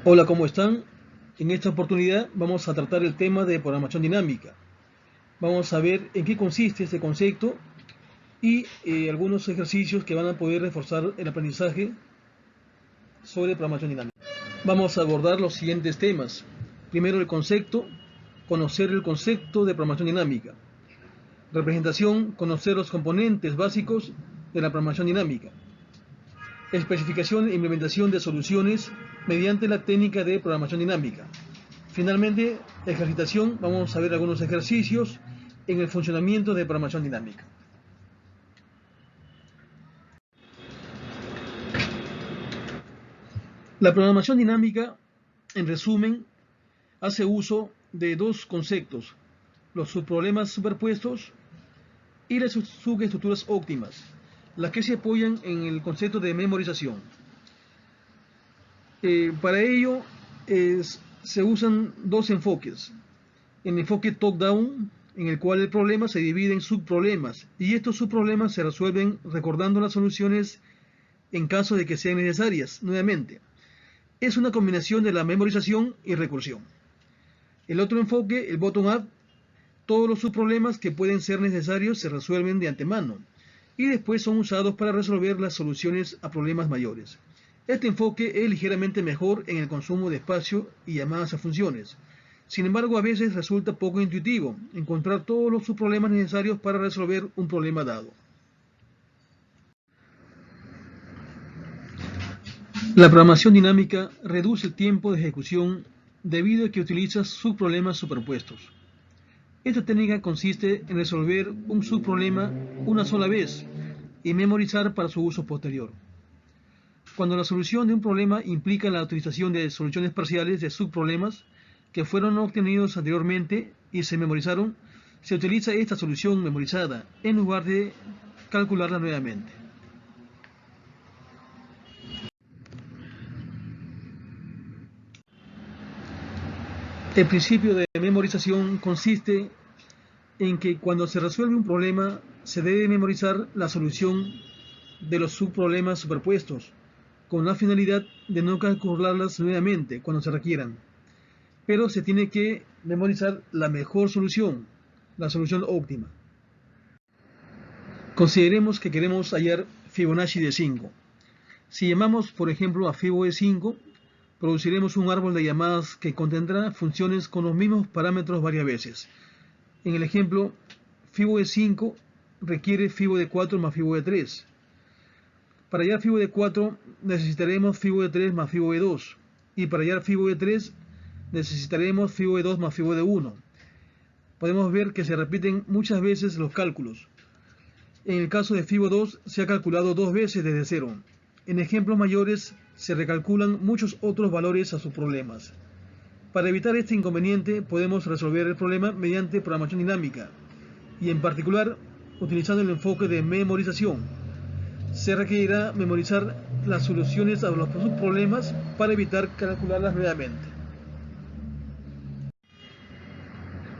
Hola, ¿cómo están? En esta oportunidad vamos a tratar el tema de programación dinámica. Vamos a ver en qué consiste este concepto y algunos ejercicios que van a poder reforzar el aprendizaje sobre programación dinámica. Vamos a abordar los siguientes temas. Primero el concepto, conocer el concepto de programación dinámica. Representación, conocer los componentes básicos de la programación dinámica. Especificación e implementación de soluciones mediante la técnica de programación dinámica. Finalmente, ejercitación, vamos a ver algunos ejercicios en el funcionamiento de programación dinámica. La programación dinámica, en resumen, hace uso de dos conceptos: los subproblemas superpuestos y las subestructuras óptimas, las que se apoyan en el concepto de memorización. Para ello se usan dos enfoques: el enfoque top-down, en el cual el problema se divide en subproblemas, y estos subproblemas se resuelven recordando las soluciones en caso de que sean necesarias. Nuevamente, es una combinación de la memorización y recursión. El otro enfoque, el bottom-up, todos los subproblemas que pueden ser necesarios se resuelven de antemano y después son usados para resolver las soluciones a problemas mayores. Este enfoque es ligeramente mejor en el consumo de espacio y llamadas a funciones. Sin embargo, a veces resulta poco intuitivo encontrar todos los subproblemas necesarios para resolver un problema dado. La programación dinámica reduce el tiempo de ejecución debido a que utiliza subproblemas superpuestos. Esta técnica consiste en resolver un subproblema una sola vez y memorizar para su uso posterior. Cuando la solución de un problema implica la utilización de soluciones parciales de subproblemas que fueron obtenidos anteriormente y se memorizaron, se utiliza esta solución memorizada en lugar de calcularla nuevamente. El principio de memorización consiste en que cuando se resuelve un problema se debe memorizar la solución de los subproblemas superpuestos, con la finalidad de no calcularlas nuevamente cuando se requieran. Pero se tiene que memorizar la mejor solución, la solución óptima. Consideremos que queremos hallar Fibonacci de 5. Si llamamos, por ejemplo, a Fibo de 5, produciremos un árbol de llamadas que contendrá funciones con los mismos parámetros varias veces. En el ejemplo, Fibo de 5 requiere Fibo de 4 más Fibo de 3. Para hallar Fibo de 4 necesitaremos Fibo de 3 más Fibo de 2. Y para hallar Fibo de 3 necesitaremos Fibo de 2 más Fibo de 1. Podemos ver que se repiten muchas veces los cálculos. En el caso de Fibo 2 se ha calculado dos veces desde cero. En ejemplos mayores se recalculan muchos otros valores a sus problemas. Para evitar este inconveniente podemos resolver el problema mediante programación dinámica y en particular utilizando el enfoque de memorización. Se requerirá memorizar las soluciones a los problemas para evitar calcularlas nuevamente.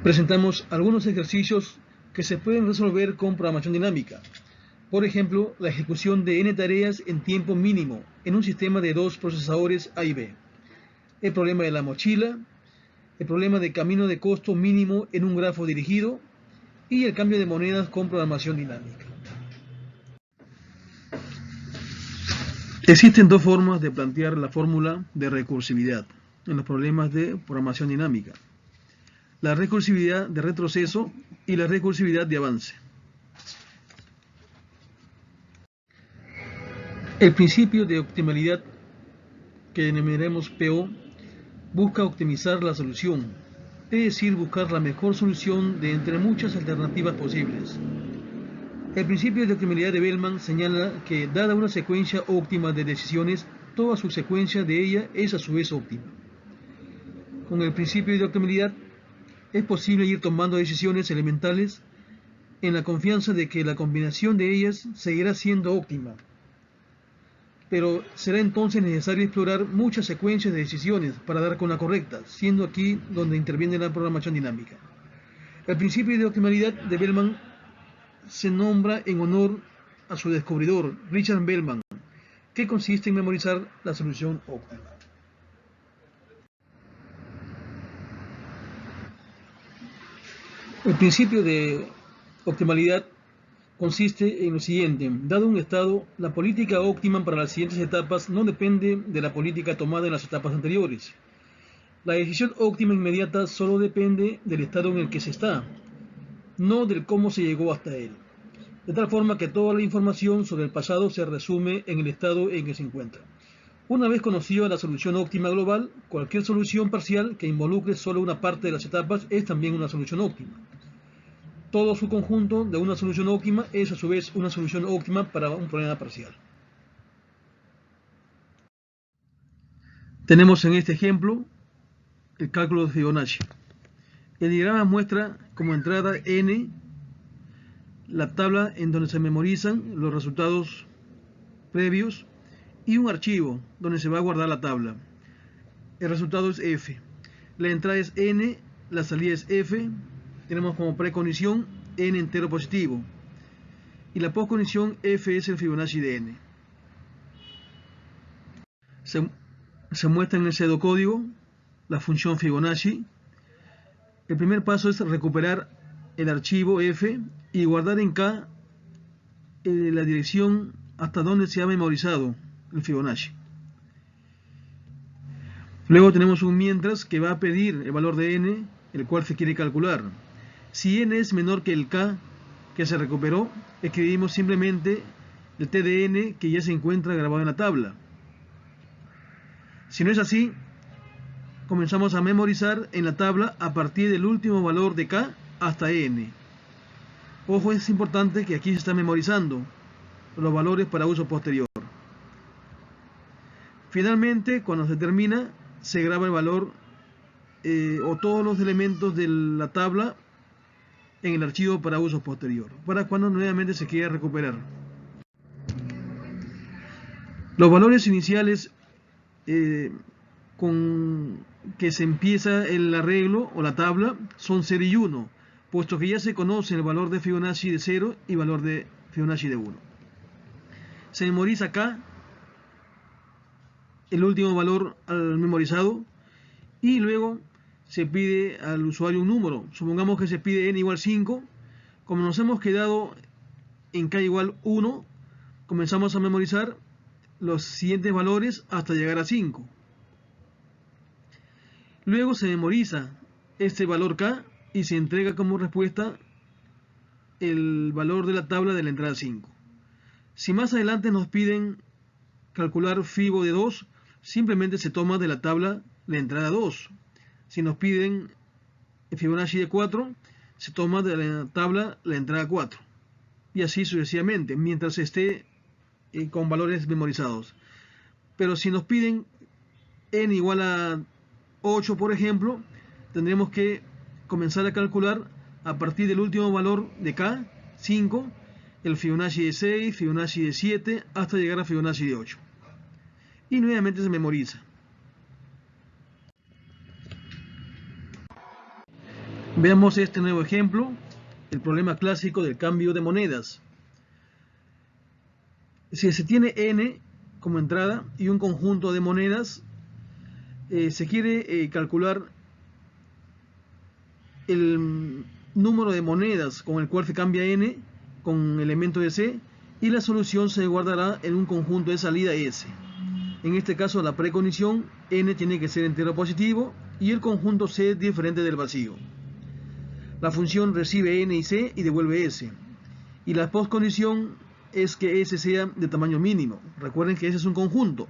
Presentamos algunos ejercicios que se pueden resolver con programación dinámica. Por ejemplo, la ejecución de n tareas en tiempo mínimo en un sistema de dos procesadores A y B. El problema de la mochila, el problema de camino de costo mínimo en un grafo dirigido y el cambio de monedas con programación dinámica. Existen dos formas de plantear la fórmula de recursividad en los problemas de programación dinámica: la recursividad de retroceso y la recursividad de avance. El principio de optimalidad, que denominaremos PO, busca optimizar la solución, es decir, buscar la mejor solución de entre muchas alternativas posibles. El principio de optimalidad de Bellman señala que, dada una secuencia óptima de decisiones, toda subsecuencia de ella es a su vez óptima. Con el principio de optimalidad es posible ir tomando decisiones elementales en la confianza de que la combinación de ellas seguirá siendo óptima. Pero será entonces necesario explorar muchas secuencias de decisiones para dar con la correcta, siendo aquí donde interviene la programación dinámica. El principio de optimalidad de Bellman se nombra en honor a su descubridor, Richard Bellman, que consiste en memorizar la solución óptima. El principio de optimalidad consiste en lo siguiente: dado un estado, la política óptima para las siguientes etapas no depende de la política tomada en las etapas anteriores. La decisión óptima inmediata solo depende del estado en el que se está, no del cómo se llegó hasta él. De tal forma que toda la información sobre el pasado se resume en el estado en que se encuentra. Una vez conocida la solución óptima global, cualquier solución parcial que involucre solo una parte de las etapas es también una solución óptima. Todo su conjunto de una solución óptima es a su vez una solución óptima para un problema parcial. Tenemos en este ejemplo el cálculo de Fibonacci. El diagrama muestra como entrada n la tabla en donde se memorizan los resultados previos y un archivo donde se va a guardar la tabla. El resultado es f. La entrada es n, la salida es f. Tenemos como precondición n entero positivo. Y la postcondición f es el Fibonacci de n. Se muestra en el pseudocódigo la función Fibonacci. El primer paso es recuperar el archivo f y guardar en K la dirección hasta donde se ha memorizado el Fibonacci. Luego tenemos un mientras que va a pedir el valor de n, el cual se quiere calcular. Si n es menor que el K que se recuperó, escribimos simplemente el t de n que ya se encuentra grabado en la tabla. Si no es así, comenzamos a memorizar en la tabla a partir del último valor de K hasta n. Ojo, es importante que aquí se está memorizando los valores para uso posterior. Finalmente, cuando se termina, se graba el valor o todos los elementos de la tabla en el archivo para uso posterior, para cuando nuevamente se quiera recuperar. Los valores iniciales con que se empieza el arreglo o la tabla son 0 y 1, puesto que ya se conoce el valor de Fibonacci de 0 y valor de Fibonacci de 1. Se memoriza acá el último valor al memorizado y luego se pide al usuario un número. Supongamos que se pide n igual 5. Como nos hemos quedado en k igual 1, comenzamos a memorizar los siguientes valores hasta llegar a 5. Luego se memoriza este valor k y se entrega como respuesta el valor de la tabla de la entrada 5. Si más adelante nos piden calcular Fibo de 2, simplemente se toma de la tabla la entrada 2. Si nos piden Fibonacci de 4, se toma de la tabla la entrada 4. Y así sucesivamente, mientras esté con valores memorizados. Pero si nos piden n igual a 8, por ejemplo, tendremos que comenzar a calcular a partir del último valor de k, 5, el Fibonacci de 6, Fibonacci de 7, hasta llegar a Fibonacci de 8. Y nuevamente se memoriza. Veamos este nuevo ejemplo, el problema clásico del cambio de monedas. Si se tiene n como entrada y un conjunto de monedas, se quiere calcular el número de monedas con el cual se cambia n con elemento de c, y la solución se guardará en un conjunto de salida S. En este caso, la precondición n tiene que ser entero positivo y el conjunto C es diferente del vacío. La función recibe n y c y devuelve S. Y la postcondición es que S sea de tamaño mínimo. Recuerden que ese es un conjunto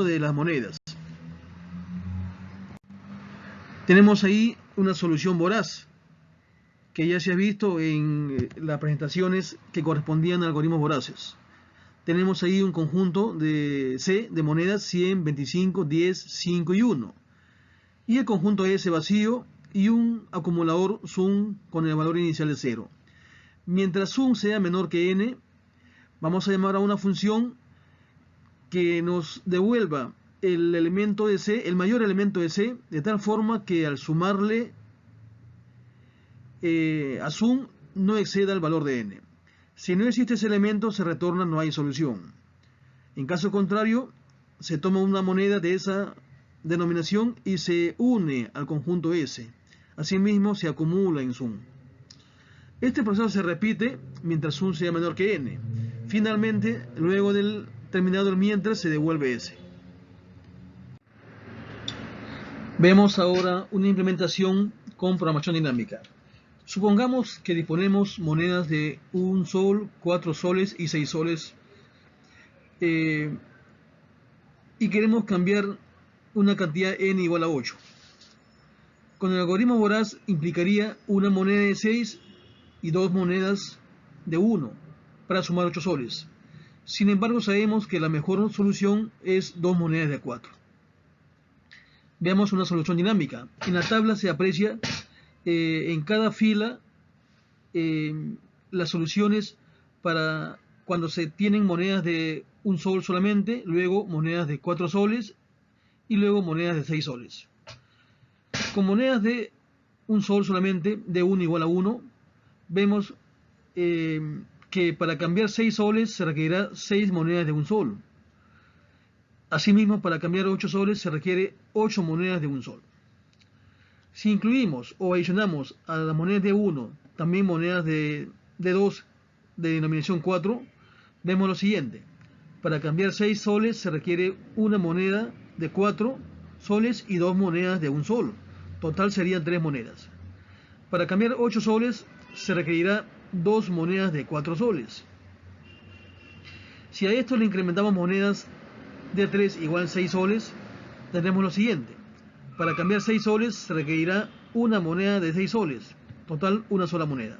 de las monedas. Tenemos ahí una solución voraz, que ya se ha visto en las presentaciones que correspondían a algoritmos voraces. Tenemos ahí un conjunto de C de monedas 100, 25, 10, 5 y 1. Y el conjunto S vacío y un acumulador sum con el valor inicial de 0. Mientras sum sea menor que n, vamos a llamar a una función que nos devuelva el elemento de C, el mayor elemento de C, de tal forma que al sumarle a sum no exceda el valor de n. Si no existe ese elemento, se retorna no hay solución. En caso contrario, se toma una moneda de esa denominación y se une al conjunto S. Asimismo, se acumula en sum. Este proceso se repite mientras sum sea menor que n. Finalmente, luego del terminado el mientras, se devuelve s. Vemos ahora una implementación con programación dinámica. Supongamos que disponemos monedas de 1 sol, 4 soles y 6 soles y queremos cambiar una cantidad n igual a 8. Con el algoritmo voraz implicaría una moneda de 6 y dos monedas de 1 para sumar 8 soles. Sin embargo, sabemos que la mejor solución es dos monedas de 4. Veamos una solución dinámica. En la tabla se aprecia en cada fila las soluciones para cuando se tienen monedas de 1 sol solamente, luego monedas de 4 soles y luego monedas de 6 soles. Con monedas de 1 sol solamente, de 1 igual a 1, vemos que para cambiar 6 soles se requerirá 6 monedas de 1 sol. Asimismo, para cambiar 8 soles se requiere 8 monedas de 1 sol. Si incluimos o adicionamos a las monedas de 1 también monedas de 2 de denominación 4, vemos lo siguiente. Para cambiar 6 soles se requiere una moneda de 4 soles y 2 monedas de 1 sol. Total serían 3 monedas. Para cambiar 8 soles se requerirá 2 monedas de 4 soles. Si a esto le incrementamos monedas de 3 igual a 6 soles, tendremos lo siguiente. Para cambiar 6 soles se requerirá una moneda de 6 soles. Total, una sola moneda.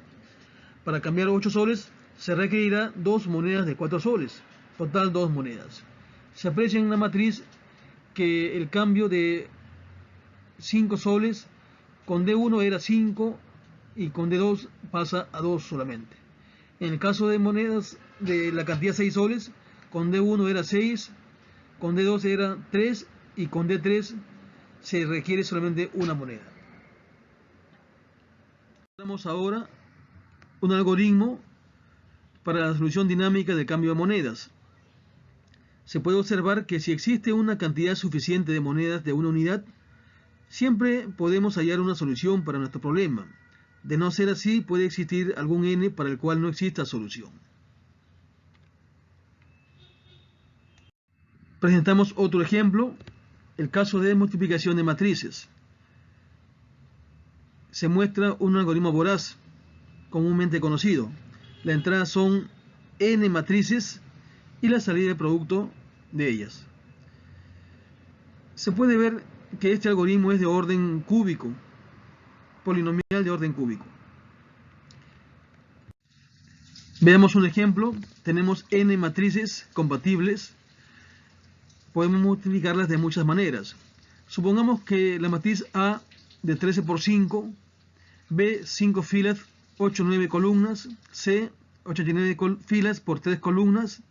Para cambiar 8 soles se requerirá 2 monedas de 4 soles. Total, 2 monedas. Se aprecia en la matriz que el cambio de 5 soles con D1 era 5 y con D2 pasa a 2 solamente. En el caso de monedas de la cantidad 6 soles, con D1 era 6, con D2 era 3 y con D3 se requiere solamente una moneda. Vamos ahora un algoritmo para la solución dinámica de cambio de monedas. Se puede observar que si existe una cantidad suficiente de monedas de una unidad, siempre podemos hallar una solución para nuestro problema. De no ser así, puede existir algún n para el cual no exista solución. Presentamos otro ejemplo, el caso de multiplicación de matrices. Se muestra un algoritmo voraz, comúnmente conocido. La entrada son n matrices y la salida de producto de ellas. Se puede ver que este algoritmo es de orden cúbico, polinomial de orden cúbico. Veamos un ejemplo. Tenemos n matrices compatibles. Podemos multiplicarlas de muchas maneras. Supongamos que la matriz A de 13 por 5, B 5 filas, 8, 9 columnas, C 89 filas por 3 columnas,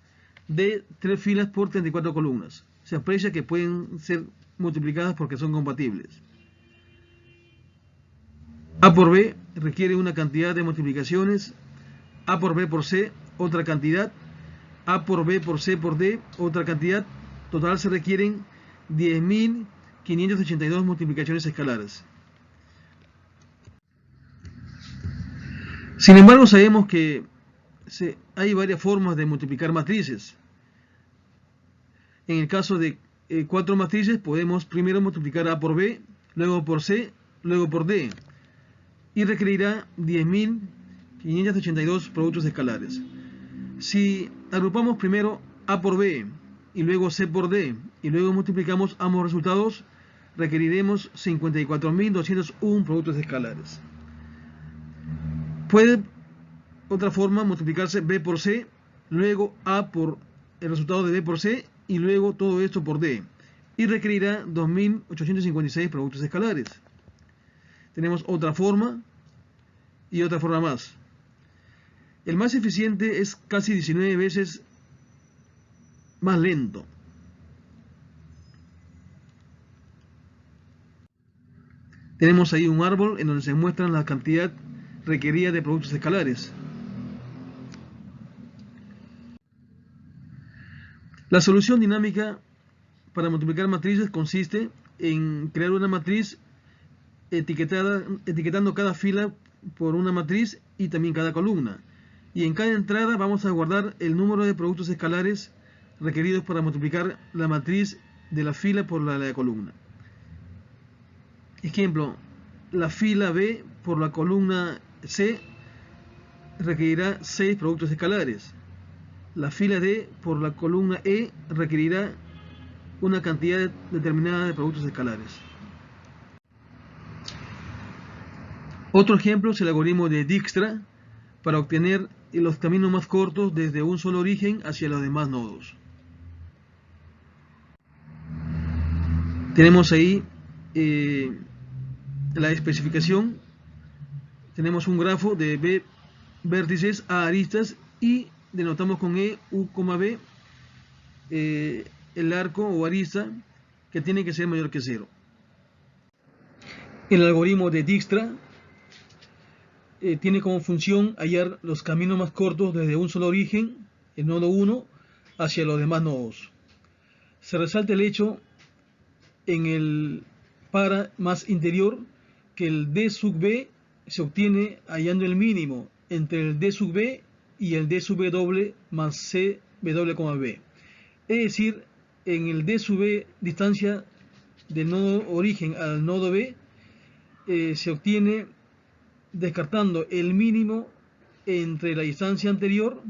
D 3 filas por 34 columnas. Se aprecia que pueden ser multiplicadas porque son compatibles. A por B requiere una cantidad de multiplicaciones, A por B por C otra cantidad, A por B por C por D otra cantidad. Total se requieren 10.582 multiplicaciones escalares. Sin embargo, sabemos que hay varias formas de multiplicar matrices. En el caso de 4 matrices, podemos primero multiplicar A por B, luego por C, luego por D, y requerirá 10.582 productos escalares. Si agrupamos primero A por B, y luego C por D, y luego multiplicamos ambos resultados, requeriremos 54.201 productos escalares. Puede, otra forma, multiplicarse B por C, luego A por el resultado de B por C, y luego todo esto por D, y requerirá 2.856 productos escalares. Tenemos otra forma, y otra forma más. El más eficiente es casi 19 veces más lento. Tenemos ahí un árbol en donde se muestran la cantidad requerida de productos escalares. La solución dinámica para multiplicar matrices consiste en crear una matriz etiquetando cada fila por una matriz y también cada columna. Y en cada entrada vamos a guardar el número de productos escalares requeridos para multiplicar la matriz de la fila por la de la columna. Ejemplo, la fila B por la columna C requerirá 6 productos escalares. La fila D por la columna E requerirá una cantidad determinada de productos escalares. Otro ejemplo es el algoritmo de Dijkstra para obtener los caminos más cortos desde un solo origen hacia los demás nodos. Tenemos ahí la especificación. Tenemos un grafo de B vértices, A aristas, y denotamos con E, U, B el arco o arista que tiene que ser mayor que 0. El algoritmo de Dijkstra tiene como función hallar los caminos más cortos desde un solo origen, el nodo 1, hacia los demás nodos. Se resalta el hecho en el para más interior que el D sub B se obtiene hallando el mínimo entre el D sub B y el D sub W más C W, B. Es decir, en el D sub B, distancia del nodo origen al nodo B, se obtiene descartando el mínimo entre la distancia anterior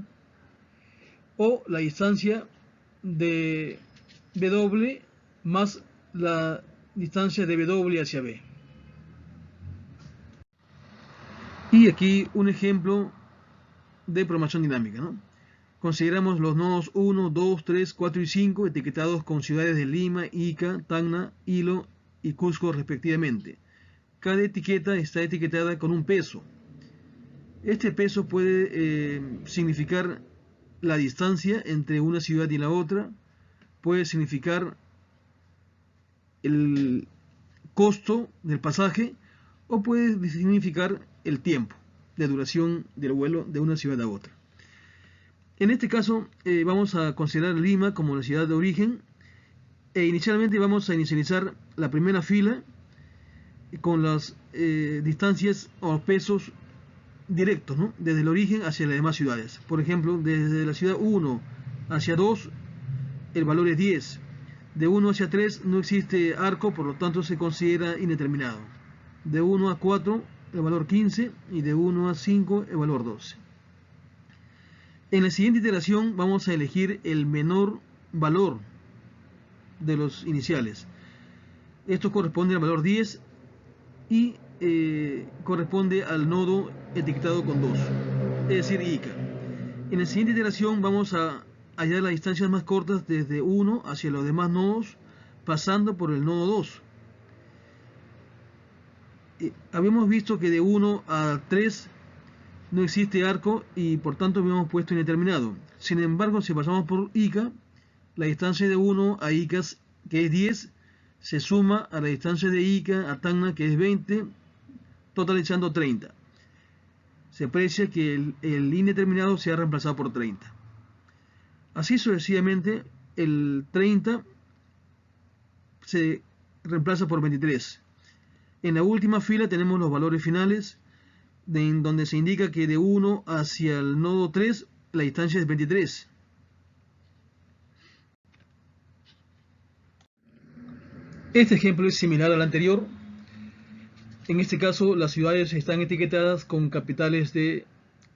o la distancia de W más la distancia de W hacia B. Y aquí un ejemplo de programación dinámica, ¿no? Consideramos los nodos 1, 2, 3, 4 y 5 etiquetados con ciudades de Lima, Ica, Tacna, Hilo y Cusco respectivamente. Cada etiqueta está etiquetada con un peso. Este peso puede significar la distancia entre una ciudad y la otra, puede significar el costo del pasaje o puede significar el tiempo de duración del vuelo de una ciudad a otra. En este caso vamos a considerar Lima como la ciudad de origen e inicialmente vamos a inicializar la primera fila con las distancias o pesos directos, ¿no? Desde el origen hacia las demás ciudades. Por ejemplo, desde la ciudad 1 hacia 2 el valor es 10. De 1 hacia 3 no existe arco, por lo tanto se considera indeterminado. De 1 a 4 el valor 15 y de 1 a 5 el valor 12. En la siguiente iteración vamos a elegir el menor valor de los iniciales. Esto corresponde al valor 10 y corresponde al nodo etiquetado con 2, es decir, Ica. En la siguiente iteración vamos a hallar las distancias más cortas desde 1 hacia los demás nodos, pasando por el nodo 2. Habíamos visto que de 1 a 3 no existe arco y por tanto habíamos puesto indeterminado. Sin embargo, si pasamos por Ica, la distancia de 1 a Ica, que es 10, se suma a la distancia de Ica a Tacna, que es 20, totalizando 30. Se aprecia que el indeterminado se ha reemplazado por 30. Así sucesivamente, el 30 se reemplaza por 23. En la última fila tenemos los valores finales, en donde se indica que de 1 hacia el nodo 3 la distancia es 23. Este ejemplo es similar al anterior. En este caso, las ciudades están etiquetadas con capitales de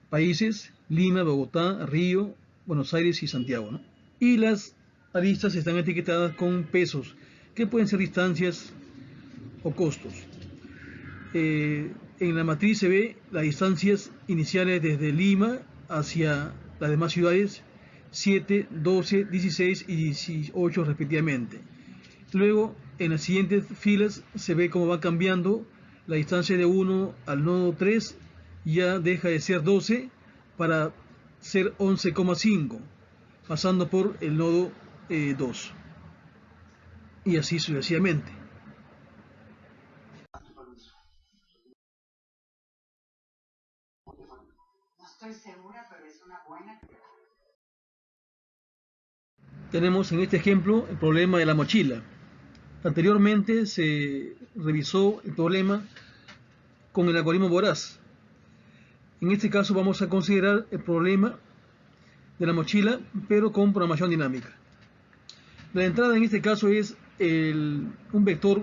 países: Lima, Bogotá, Río, Buenos Aires y Santiago, ¿no? Y las aristas están etiquetadas con pesos, que pueden ser distancias o costos. En la matriz se ve las distancias iniciales desde Lima hacia las demás ciudades: 7, 12, 16 y 18 respectivamente. Luego, en las siguientes filas se ve cómo va cambiando la distancia de 1 al nodo 3, ya deja de ser 12 para ser 11,5, pasando por el nodo 2. Y así sucesivamente. No estoy segura, pero es una buena. Tenemos en este ejemplo el problema de la mochila. Anteriormente se revisó el problema con el algoritmo voraz. En este caso vamos a considerar el problema de la mochila, pero con programación dinámica. La entrada en este caso es un vector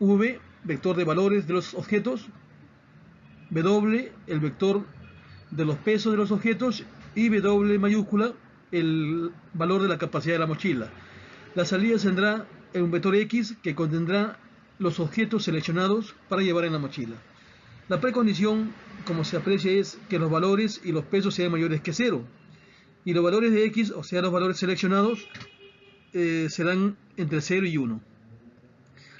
V, vector de valores de los objetos, W, el vector de los pesos de los objetos, y W mayúscula, el valor de la capacidad de la mochila. La salida tendrá un vector X que contendrá los objetos seleccionados para llevar en la mochila. La precondición, como se aprecia, es que los valores y los pesos sean mayores que 0. Y los valores de X, o sea, los valores seleccionados, serán entre 0 y 1.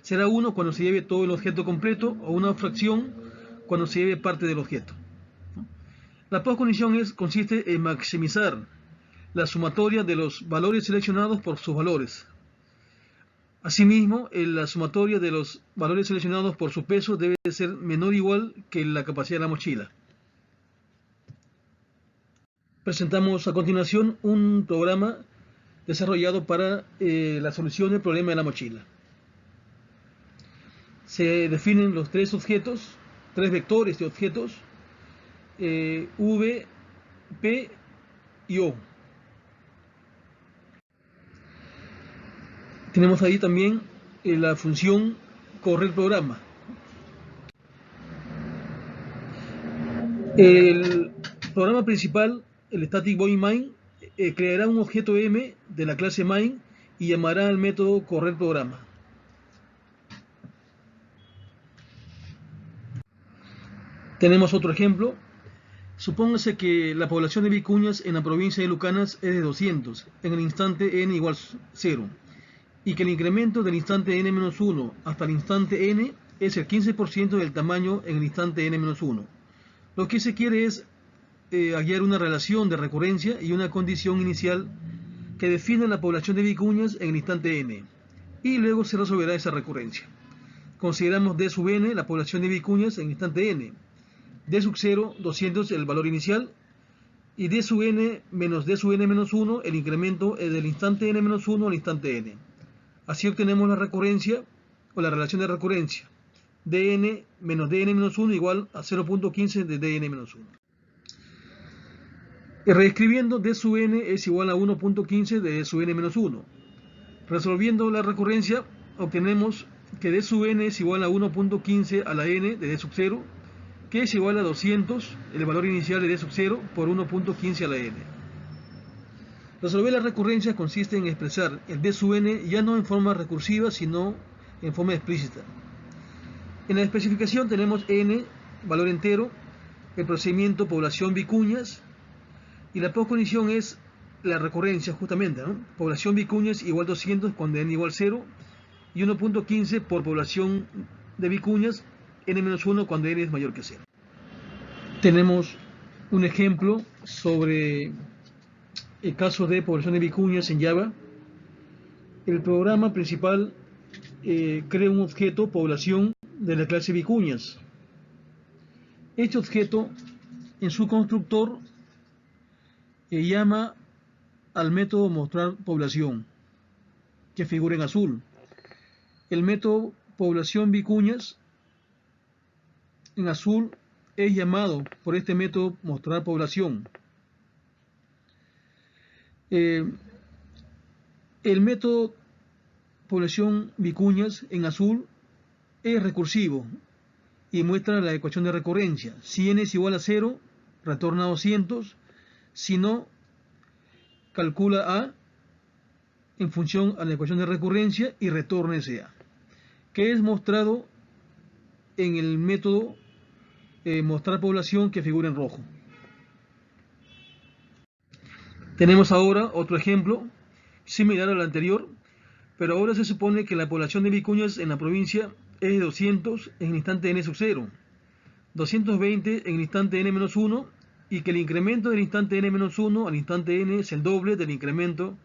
Será 1 cuando se lleve todo el objeto completo, o una fracción cuando se lleve parte del objeto. La postcondición consiste en maximizar la sumatoria de los valores seleccionados por sus valores. Asimismo, la sumatoria de los valores seleccionados por su peso debe ser menor o igual que la capacidad de la mochila. Presentamos a continuación un programa desarrollado para la solución del problema de la mochila. Se definen los tres vectores de objetos, V, P y O. Tenemos ahí también la función correr programa. El programa principal, el static void main, creará un objeto M de la clase main y llamará al método correr programa. Tenemos otro ejemplo. Supóngase que la población de vicuñas en la provincia de Lucanas es de 200 en el instante n igual 0 y que el incremento del instante n-1 hasta el instante n es el 15% del tamaño en el instante n-1. Lo que se quiere es hallar una relación de recurrencia y una condición inicial que define la población de vicuñas en el instante n, y luego se resolverá esa recurrencia. Consideramos d sub n la población de vicuñas en el instante n, d sub 0, 200 el valor inicial, y d sub n menos d sub n menos 1 el incremento del instante n menos 1 al instante n. Así obtenemos la recurrencia o la relación de recurrencia, dn menos dn menos 1 igual a 0.15 de dn menos 1. Reescribiendo, d sub n es igual a 1.15 de d sub n menos 1. Resolviendo la recurrencia, obtenemos que d sub n es igual a 1.15 a la n de d sub 0, que es igual a 200, el valor inicial de d sub 0, por 1.15 a la n. Resolver la recurrencia consiste en expresar el d sub n ya no en forma recursiva, sino en forma explícita. En la especificación tenemos n, valor entero, el procedimiento población vicuñas, y la postcondición es la recurrencia justamente, ¿no? Población vicuñas igual 200 cuando n igual 0, y 1.15 por población de vicuñas, n-1 cuando n es mayor que 0. Tenemos un ejemplo sobre el caso de población de vicuñas en Java. El programa principal crea un objeto población de la clase vicuñas. Este objeto en su constructor llama al método mostrar población, que figura en azul. El método población vicuñas en azul es llamado por este método mostrar población. El método población vicuñas en azul es recursivo y muestra la ecuación de recurrencia. Si n es igual a 0, retorna 200. Si no, calcula a en función a la ecuación de recurrencia y retorna ese a, que es mostrado en el método mostrar población que figura en rojo. Tenemos ahora otro ejemplo similar al anterior, pero ahora se supone que la población de vicuñas en la provincia es de 200 en el instante n sub 0, 220 en el instante n-1, y que el incremento del instante n-1 al instante n es el doble del incremento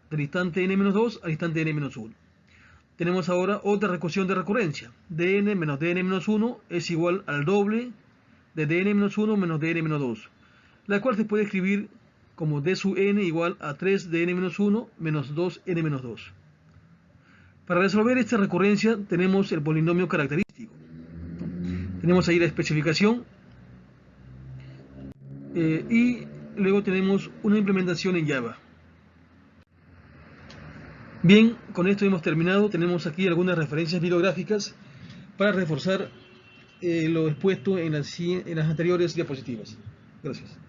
del instante n-2 al instante n-1. Tenemos ahora otra recursión de recurrencia. dn menos dn-1 es igual al doble de dn-1 menos dn-2, la cual se puede escribir como d sub n igual a 3 dn-1 menos 2n-2. Para resolver esta recurrencia tenemos el polinomio característico. Tenemos ahí la especificación y luego tenemos una implementación en Java. Bien, con esto hemos terminado. Tenemos aquí algunas referencias bibliográficas para reforzar lo expuesto en las anteriores diapositivas. Gracias.